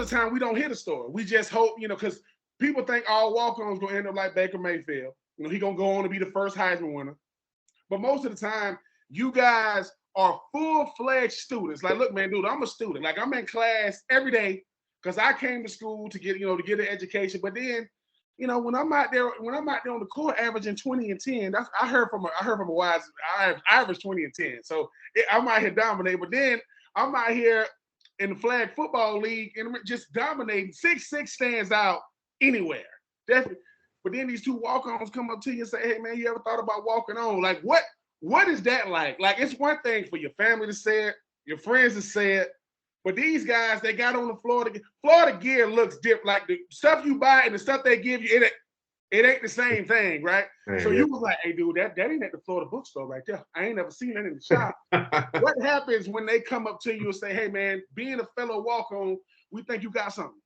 of the time we don't hit a story. We just hope, because people think all walk-ons gonna end up like Baker Mayfield. He gonna go on to be the first Heisman winner. But most of the time, you guys are full-fledged students. Like, look, man, dude, I'm a student. Like, I'm in class every day because I came to school to get an education. But then, when I'm out there on the court averaging 20 and 10, I heard from a wise, I average 20 and 10. So I'm out here dominating. But then I'm out here in the flag football league and just dominating. 6'6" stands out anywhere. Definitely. But then these two walk-ons come up to you and say, hey, man, you ever thought about walking on? Like, what is that like? Like, it's one thing for your family to say it, your friends to say it, but these guys, they got on the Florida gear looks different. Like, the stuff you buy and the stuff they give you, it ain't the same thing, right? Man, so you was like, hey, dude, that ain't at the Florida bookstore right there. I ain't never seen that in the shop. What happens when they come up to you and say, hey, man, being a fellow walk-on, we think you got something?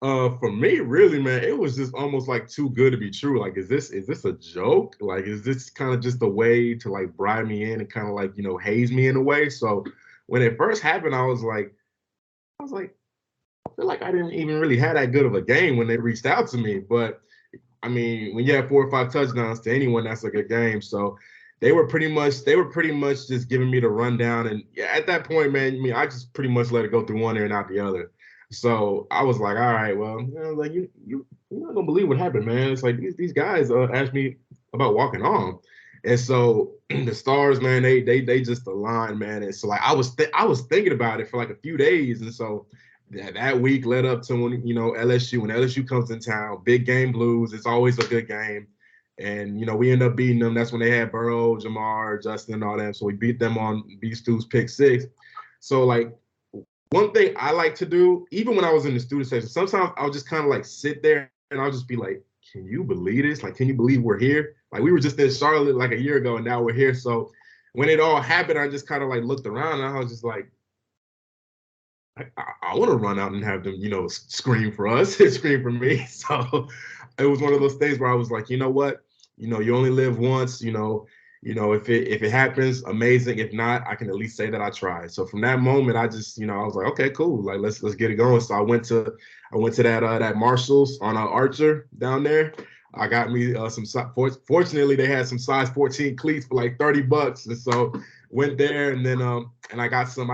For me, really, man, it was just almost like too good to be true. Like, is this a joke? Like, is this kind of just a way to like bribe me in and kind of like, haze me in a way? So when it first happened, I was like, I feel like I didn't even really have that good of a game when they reached out to me. But I mean, when you have 4 or 5 touchdowns to anyone, that's a good game. So they were pretty much just giving me the rundown. And yeah, at that point, man, I just pretty much let it go through one ear and out the other. So I was like, all right, well, like you're not gonna believe what happened, man. It's like these guys asked me about walking on. And so the stars, man, they just aligned, man. And so like I was thinking about it for like a few days. And so that week led up to when LSU, when LSU comes in town, big game blues. It's always a good game. And we end up beating them. That's when they had Burrow, Jamar, Justin, and all that. So we beat them on B Stu's pick 6. So like one thing I like to do, even when I was in the student section, sometimes I'll just kind of like sit there and I'll just be like, can you believe this? Like, can you believe we're here? Like, we were just in Charlotte like a year ago and now we're here. So when it all happened, I just kind of like looked around and I was just like, I want to run out and have them, scream for us, scream for me. So it was one of those things where I was like, you know what? You only live once, if it happens, amazing. If not, I can at least say that I tried. So from that moment, I just, I was like, okay, cool. Like, let's get it going. So I went to that Marshalls on Archer down there. I got me fortunately they had some size 14 cleats for like $30. And so went there and then, and I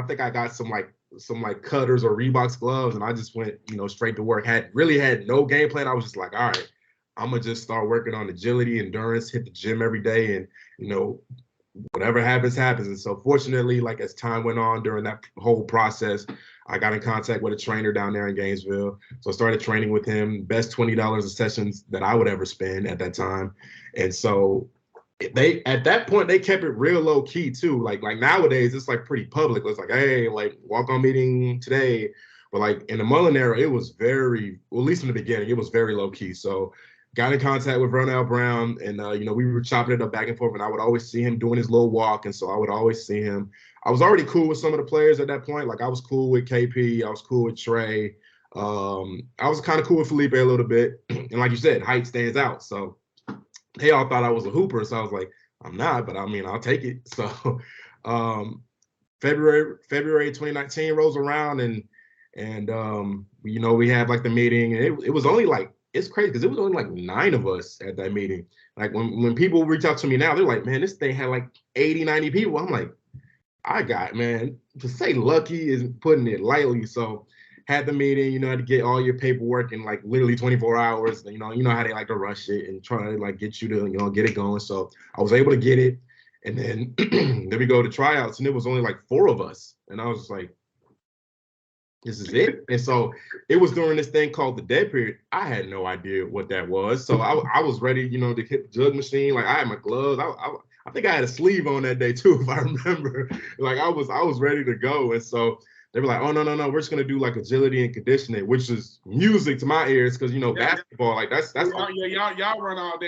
think I got some Cutters or Reeboks gloves. And I just went, straight to work. Had no game plan. I was just like, all right, I'm going to just start working on agility, endurance, hit the gym every day. And, whatever happens, happens. And so fortunately, like as time went on during that whole process, I got in contact with a trainer down there in Gainesville. So I started training with him, best $20 a sessions that I would ever spend at that time. And so at that point, they kept it real low key too. Like nowadays, it's like pretty public. It's like, hey, like walk on meeting today. But like in the Mullen era, it was at least in the beginning, it was very low key. So got in contact with Vernell Brown and, we were chopping it up back and forth and I would always see him doing his little walk. And so I would always see him. I was already cool with some of the players at that point. Like I was cool with KP. I was cool with Trey. I was kind of cool with Felipe a little bit. And like you said, height stands out. So they all thought I was a hooper. So I was like, I'm not, but I mean, I'll take it. So February 2019 rolls around and we have like the meeting and it was only like, it's crazy because it was only like 9 of us at that meeting. Like when people reach out to me now, they're like, man, this thing had like 80, 90 people. I'm like, to say lucky is putting it lightly. So had the meeting, had to get all your paperwork in like literally 24 hours. You know how they like to rush it and try to like get you to, get it going. So I was able to get it. And then then we go to tryouts and it was only like 4 of us. And I was just like, this is it. And so it was during this thing called the dead period. I had no idea what that was. So I was ready, to hit the jug machine. Like I had my gloves. I think I had a sleeve on that day too, if I remember. Like I was ready to go. And so they were like, oh, no, we're just going to do like agility and conditioning, which is music to my ears because, basketball, like that's y'all run all day.